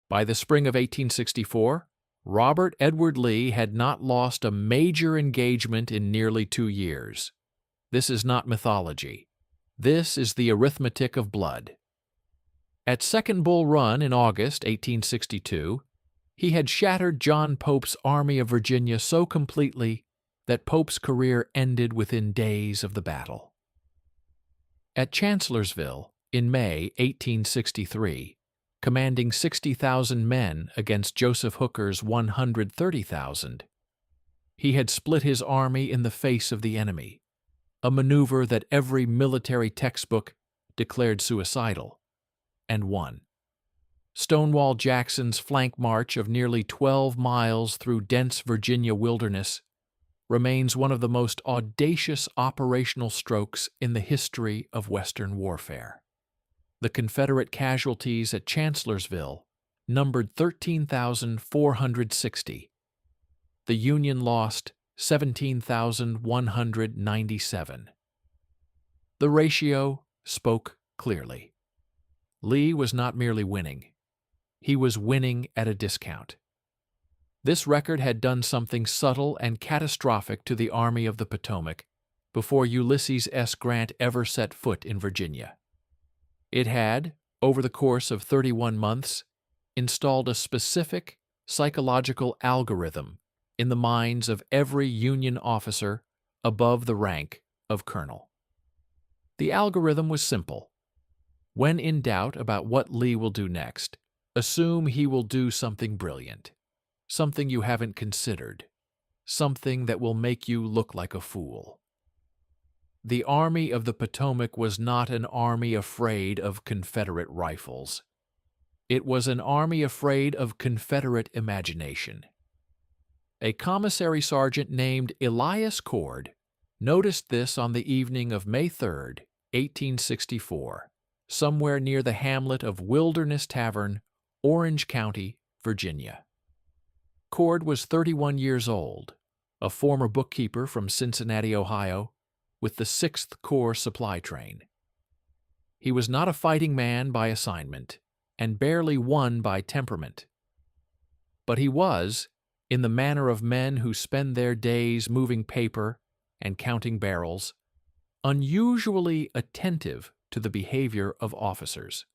By the spring of 1864, Robert Edward Lee had not lost a major engagement in nearly 2 years. This is not mythology. This is the arithmetic of blood. At Second Bull Run in August 1862, he had shattered John Pope's Army of Virginia so completely that Pope's career ended within days of the battle. At Chancellorsville, in May 1863, commanding 60,000 men against Joseph Hooker's 130,000, he had split his army in the face of the enemy, a maneuver that every military textbook declared suicidal, and won. Stonewall Jackson's flank march of nearly 12 miles through dense Virginia wilderness remains one of the most audacious operational strokes in the history of Western warfare. The Confederate casualties at Chancellorsville numbered 13,460. The Union lost 17,197. The ratio spoke clearly. Lee was not merely winning. He was winning at a discount. This record had done something subtle and catastrophic to the Army of the Potomac before Ulysses S. Grant ever set foot in Virginia. It had, over the course of 31 months, installed a specific psychological algorithm in the minds of every Union officer above the rank of colonel. The algorithm was simple. When in doubt about what Lee will do next, assume he will do something brilliant, something you haven't considered, something that will make you look like a fool. The Army of the Potomac was not an army afraid of Confederate rifles. It was an army afraid of Confederate imagination. A commissary sergeant named Elias Cord noticed this on the evening of May 3, 1864, somewhere near the hamlet of Wilderness Tavern, Orange County, Virginia. Cord was 31 years old, a former bookkeeper from Cincinnati, Ohio, with the 6th Corps supply train. He was not a fighting man by assignment, and barely one by temperament. But he was, in the manner of men who spend their days moving paper and counting barrels, unusually attentive to the behavior of officers.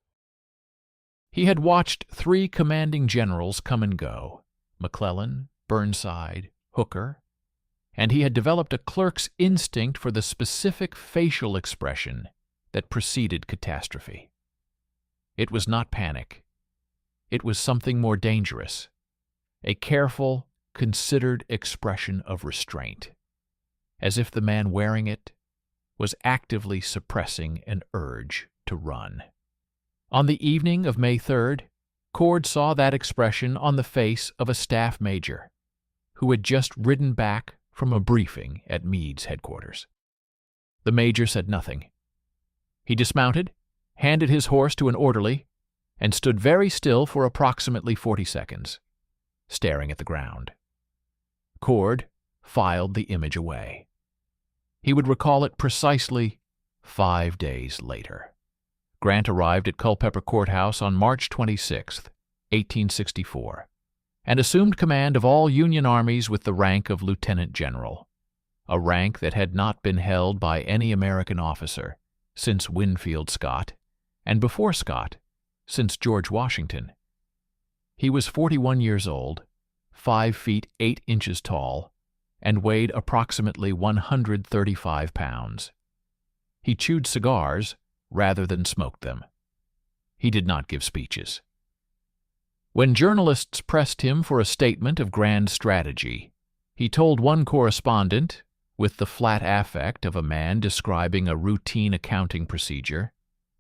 He had watched 3 commanding generals come and go, McClellan, Burnside, Hooker, and he had developed a clerk's instinct for the specific facial expression that preceded catastrophe. It was not panic. It was something more dangerous, a careful, considered expression of restraint, as if the man wearing it was actively suppressing an urge to run. On the evening of May 3rd, Cord saw that expression on the face of a staff major who had just ridden back from a briefing at Meade's headquarters. The major said nothing. He dismounted, handed his horse to an orderly, and stood very still for approximately 40 seconds, staring at the ground. Cord filed the image away. He would recall it precisely 5 days later. Grant arrived at Culpeper Courthouse on March 26, 1864, and assumed command of all Union armies with the rank of lieutenant general, a rank that had not been held by any American officer since Winfield Scott, and before Scott, since George Washington. He was 41 years old, 5 feet 8 inches tall, and weighed approximately 135 pounds. He chewed cigars rather than smoked them. He did not give speeches. When journalists pressed him for a statement of grand strategy, he told one correspondent, with the flat affect of a man describing a routine accounting procedure,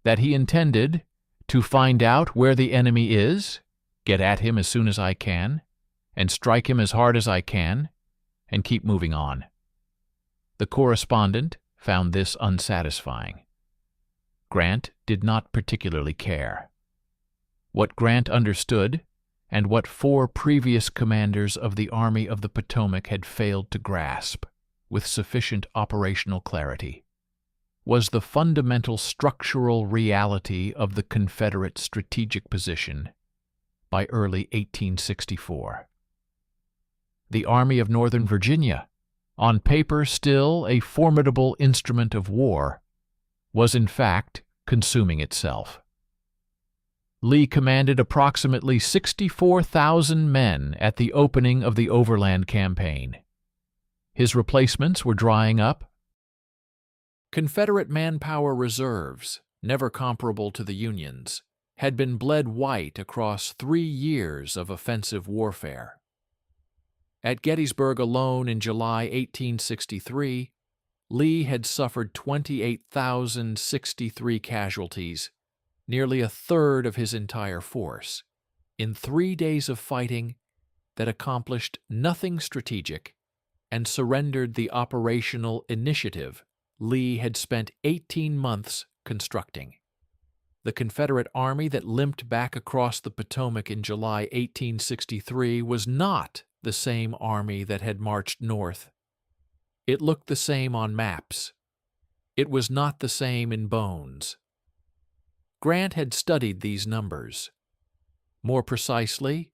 that he intended to find out where the enemy is, get at him as soon as I can, and strike him as hard as I can, and keep moving on. The correspondent found this unsatisfying. Grant did not particularly care. What Grant understood, and what 4 previous commanders of the Army of the Potomac had failed to grasp with sufficient operational clarity, was the fundamental structural reality of the Confederate strategic position by early 1864. The Army of Northern Virginia, on paper still a formidable instrument of war, was in fact consuming itself. Lee commanded approximately 64,000 men at the opening of the Overland Campaign. His replacements were drying up. Confederate manpower reserves, never comparable to the Union's, had been bled white across 3 years of offensive warfare. At Gettysburg alone in July 1863, Lee had suffered 28,063 casualties, nearly a third of his entire force, in 3 days of fighting that accomplished nothing strategic and surrendered the operational initiative Lee had spent 18 months constructing. The Confederate Army that limped back across the Potomac in July 1863 was not the same army that had marched north. It looked the same on maps. It was not the same in bones. Grant had studied these numbers. More precisely,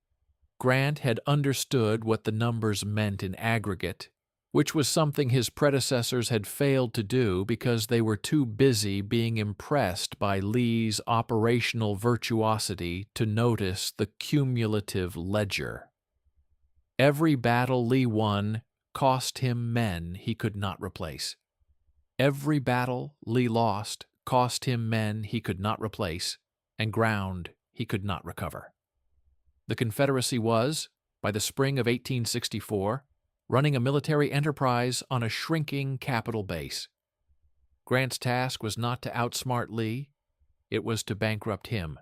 Grant had understood what the numbers meant in aggregate, which was something his predecessors had failed to do because they were too busy being impressed by Lee's operational virtuosity to notice the cumulative ledger. Every battle Lee won cost him men he could not replace. Every battle Lee lost cost him men he could not replace and ground he could not recover. The Confederacy was, by the spring of 1864, running a military enterprise on a shrinking capital base. Grant's task was not to outsmart Lee, it was to bankrupt him.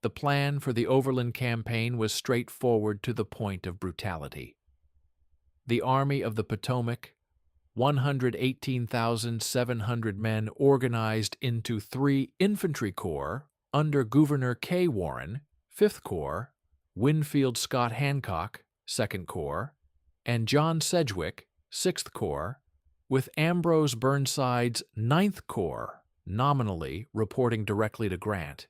The plan for the Overland Campaign was straightforward to the point of brutality. The Army of the Potomac, 118,700 men organized into 3 infantry corps under Governor K. Warren, 5th Corps, Winfield Scott Hancock, 2nd Corps, and John Sedgwick, 6th Corps, with Ambrose Burnside's 9th Corps nominally reporting directly to Grant,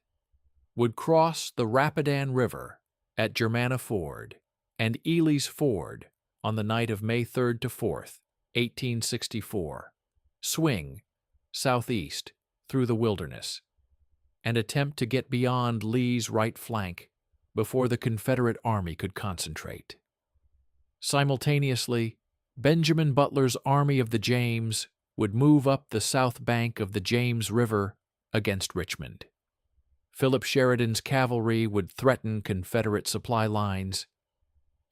would cross the Rapidan River at Germanna Ford and Ely's Ford on the night of May 3rd to 4th, 1864, swing southeast through the wilderness, and attempt to get beyond Lee's right flank before the Confederate Army could concentrate. Simultaneously, Benjamin Butler's Army of the James would move up the south bank of the James River against Richmond. Philip Sheridan's cavalry would threaten Confederate supply lines,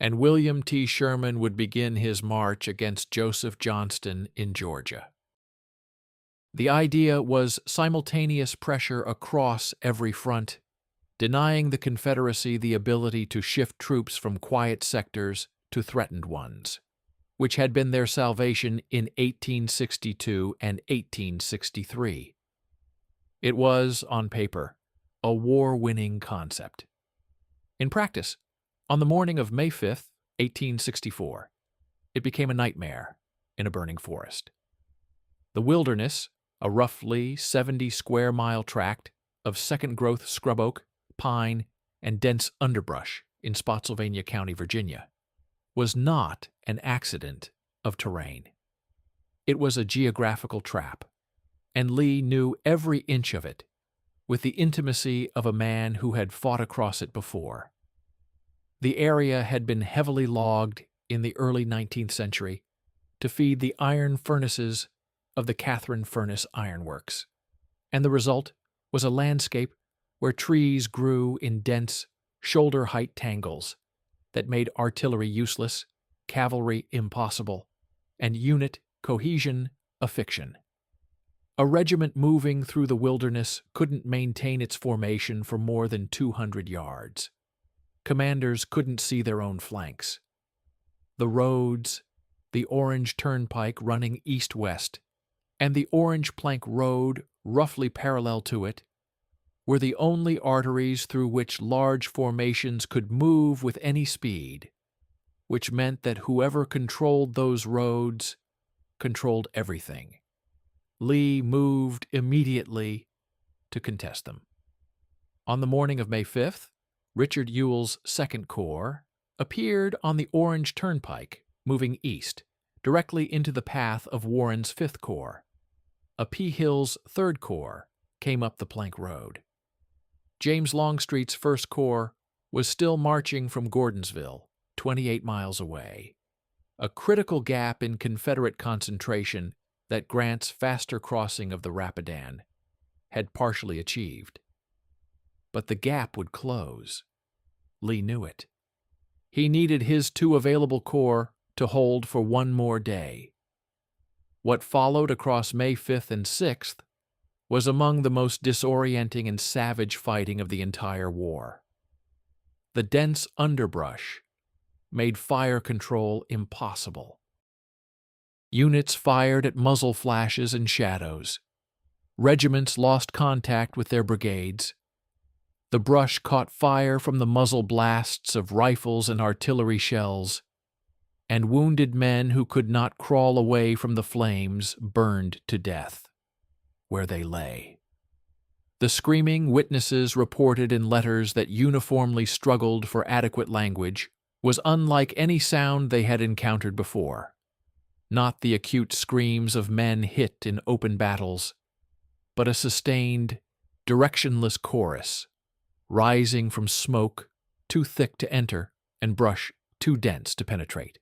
and William T. Sherman would begin his march against Joseph Johnston in Georgia. The idea was simultaneous pressure across every front, denying the Confederacy the ability to shift troops from quiet sectors to threatened ones, which had been their salvation in 1862 and 1863. It was, on paper, a war-winning concept. In practice, on the morning of May 5th, 1864, it became a nightmare in a burning forest. The wilderness, a roughly 70-square-mile tract of second-growth scrub oak, pine, and dense underbrush in Spotsylvania County, Virginia, was not an accident of terrain. It was a geographical trap, and Lee knew every inch of it with the intimacy of a man who had fought across it before. The area had been heavily logged in the early 19th century to feed the iron furnaces of the Catherine Furnace Iron Works, and the result was a landscape where trees grew in dense, shoulder-height tangles that made artillery useless, cavalry impossible, and unit cohesion a fiction. A regiment moving through the wilderness couldn't maintain its formation for more than 200 yards. Commanders couldn't see their own flanks. The roads, the Orange Turnpike running east-west, and the Orange Plank Road roughly parallel to it, were the only arteries through which large formations could move with any speed, which meant that whoever controlled those roads controlled everything. Lee moved immediately to contest them. On the morning of May 5th, Richard Ewell's Second Corps appeared on the Orange Turnpike, moving east, directly into the path of Warren's Fifth Corps. A P. Hill's Third Corps came up the plank road. James Longstreet's First Corps was still marching from Gordonsville, 28 miles away, a critical gap in Confederate concentration that Grant's faster crossing of the Rapidan had partially achieved. But the gap would close. Lee knew it. He needed his two available corps to hold for one more day. What followed across May 5th and 6th was among the most disorienting and savage fighting of the entire war. The dense underbrush made fire control impossible. Units fired at muzzle flashes and shadows. Regiments lost contact with their brigades. The brush caught fire from the muzzle blasts of rifles and artillery shells, and wounded men who could not crawl away from the flames burned to death, where they lay. The screaming witnesses reported in letters that uniformly struggled for adequate language was unlike any sound they had encountered before. Not the acute screams of men hit in open battles, but a sustained, directionless chorus, rising from smoke too thick to enter and brush too dense to penetrate.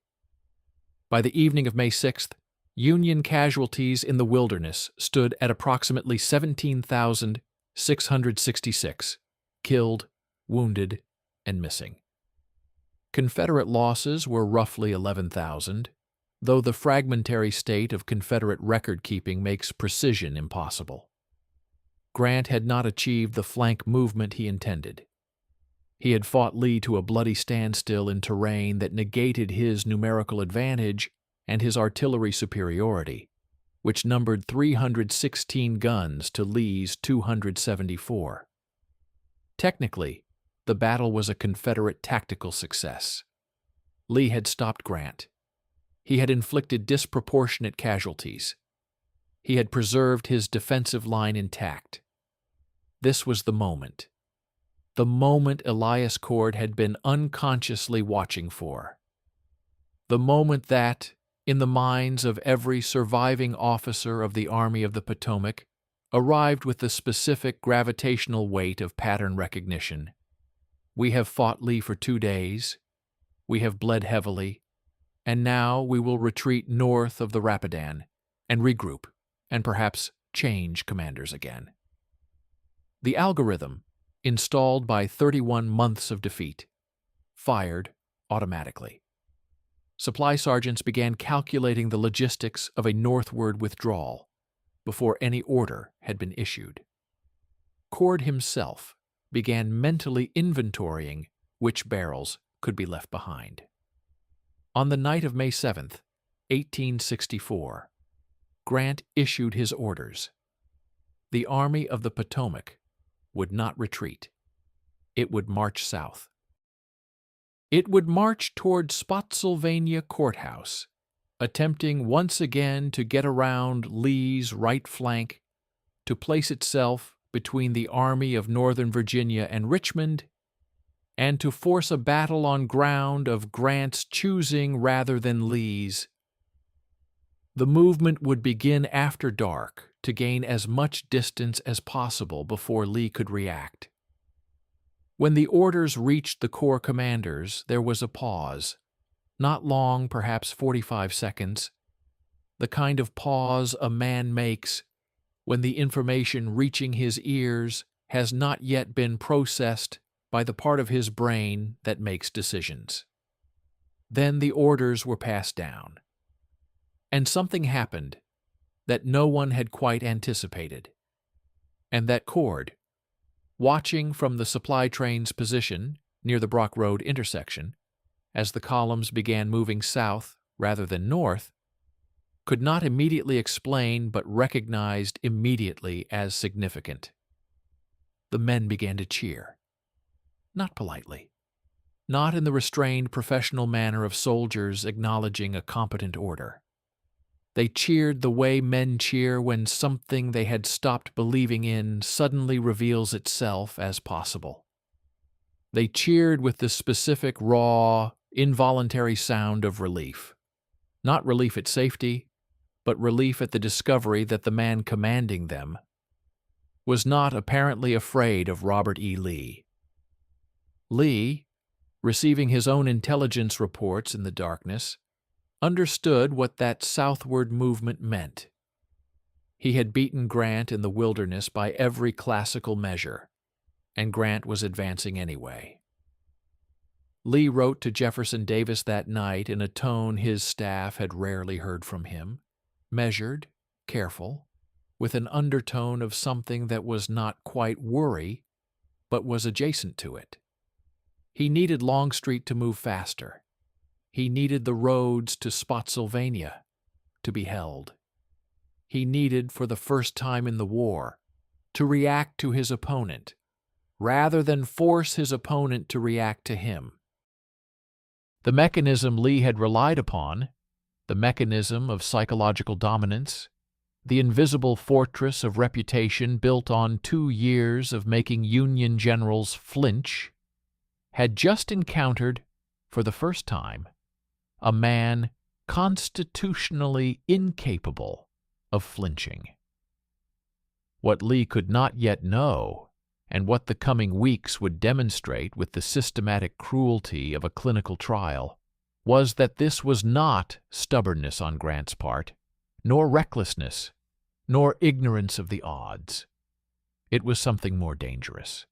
By the evening of May 6th, Union casualties in the Wilderness stood at approximately 17,666, killed, wounded, and missing. Confederate losses were roughly 11,000, though the fragmentary state of Confederate record-keeping makes precision impossible. Grant had not achieved the flank movement he intended. He had fought Lee to a bloody standstill in terrain that negated his numerical advantage and his artillery superiority, which numbered 316 guns to Lee's 274. Technically, the battle was a Confederate tactical success. Lee had stopped Grant. He had inflicted disproportionate casualties. He had preserved his defensive line intact. This was the moment Elias Cord had been unconsciously watching for. The moment that, in the minds of every surviving officer of the Army of the Potomac, arrived with the specific gravitational weight of pattern recognition. We have fought Lee for 2 days, we have bled heavily, and now we will retreat north of the Rapidan and regroup and perhaps change commanders again. The algorithm, installed by 31 months of defeat, fired automatically. Supply sergeants began calculating the logistics of a northward withdrawal before any order had been issued. Cord himself began mentally inventorying which barrels could be left behind. On the night of May 7th, 1864, Grant issued his orders. The Army of the Potomac would not retreat. It would march south. It would march toward Spotsylvania Courthouse, attempting once again to get around Lee's right flank, to place itself between the Army of Northern Virginia and Richmond, and to force a battle on ground of Grant's choosing rather than Lee's. The movement would begin after dark to gain as much distance as possible before Lee could react. When the orders reached the Corps commanders, there was a pause, not long, perhaps 45 seconds, the kind of pause a man makes when the information reaching his ears has not yet been processed by the part of his brain that makes decisions. Then the orders were passed down, and something happened that no one had quite anticipated, and that Cord, watching from the supply train's position near the Brock Road intersection, as the columns began moving south rather than north, could not immediately explain but recognized immediately as significant. The men began to cheer. Not politely. Not in the restrained professional manner of soldiers acknowledging a competent order. They cheered the way men cheer when something they had stopped believing in suddenly reveals itself as possible. They cheered with the specific, raw, involuntary sound of relief. Not relief at safety, but relief at the discovery that the man commanding them was not apparently afraid of Robert E. Lee. Lee, receiving his own intelligence reports in the darkness, understood what that southward movement meant. He had beaten Grant in the wilderness by every classical measure, and Grant was advancing anyway. Lee wrote to Jefferson Davis that night in a tone his staff had rarely heard from him, measured, careful, with an undertone of something that was not quite worry, but was adjacent to it. He needed Longstreet to move faster. He needed the roads to Spotsylvania to be held. He needed, for the first time in the war, to react to his opponent, rather than force his opponent to react to him. The mechanism Lee had relied upon, the mechanism of psychological dominance, the invisible fortress of reputation built on 2 years of making Union generals flinch, had just encountered, for the first time, a man constitutionally incapable of flinching. What Lee could not yet know, and what the coming weeks would demonstrate with the systematic cruelty of a clinical trial, was that this was not stubbornness on Grant's part, nor recklessness, nor ignorance of the odds. It was something more dangerous.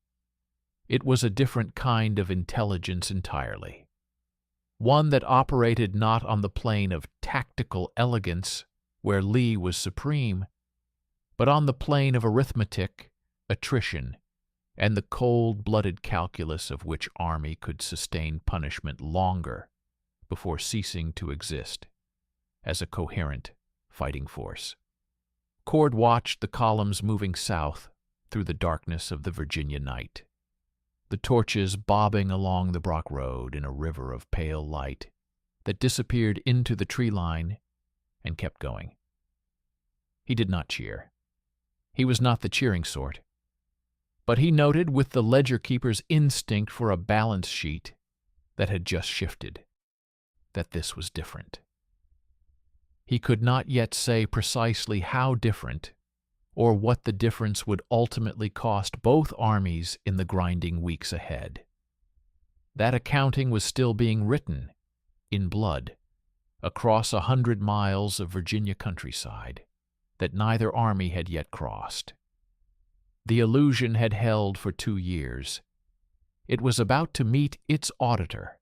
It was a different kind of intelligence entirely, one that operated not on the plane of tactical elegance, where Lee was supreme, but on the plane of arithmetic, attrition, and the cold-blooded calculus of which army could sustain punishment longer before ceasing to exist as a coherent fighting force. Cord watched the columns moving south through the darkness of the Virginia night, the torches bobbing along the Brock Road in a river of pale light that disappeared into the tree line and kept going. He did not cheer. He was not the cheering sort. But he noted with the ledger-keeper's instinct for a balance sheet that had just shifted, that this was different. He could not yet say precisely how different, or what the difference would ultimately cost both armies in the grinding weeks ahead. That accounting was still being written, in blood, across 100 miles of Virginia countryside that neither army had yet crossed. The illusion had held for 2 years. It was about to meet its auditor,